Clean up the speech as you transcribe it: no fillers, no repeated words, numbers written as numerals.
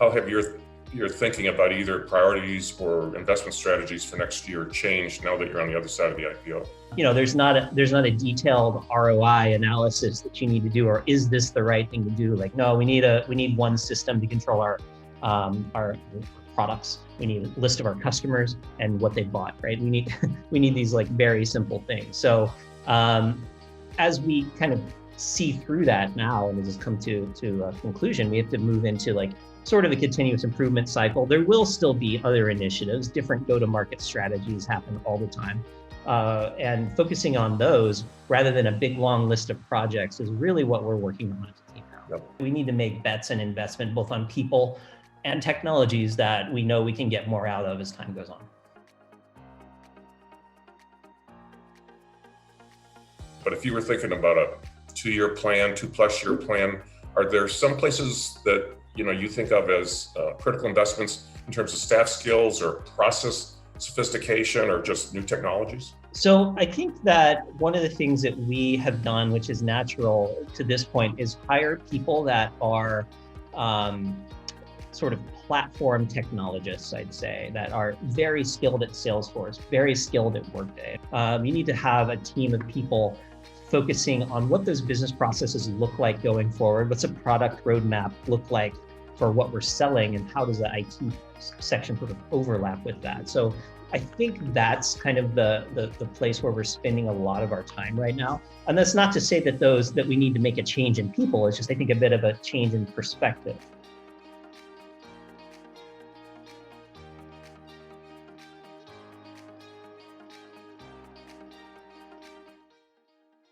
how have your thinking about either priorities or investment strategies for next year changed now that you're on the other side of the IPO? There's not a detailed ROI analysis that you need to do, or is this the right thing to do? Like, no, we need one system to control our products. We need a list of our customers and what they bought, right? We need these like very simple things. So as we kind of see through that now and just come to a conclusion, we have to move into like sort of a continuous improvement cycle. There will still be other initiatives, different go-to-market strategies happen all the time. And focusing on those rather than a big long list of projects is really what we're working on as a team now. Yep. We need to make bets and investment both on people and technologies that we know we can get more out of as time goes on. But if you were thinking about a 2-year plan, 2+ year plan, are there some places that you think of as critical investments in terms of staff skills or process sophistication or just new technologies? So I think that one of the things that we have done, which is natural to this point, is hire people that are sort of platform technologists, I'd say, that are very skilled at Salesforce, very skilled at Workday. You need to have a team of people focusing on what those business processes look like going forward. What's a product roadmap look like for what we're selling, and how does the IT section sort of overlap with that? So I think that's kind of the place where we're spending a lot of our time right now. And that's not to say that we need to make a change in people. It's just, I think, a bit of a change in perspective.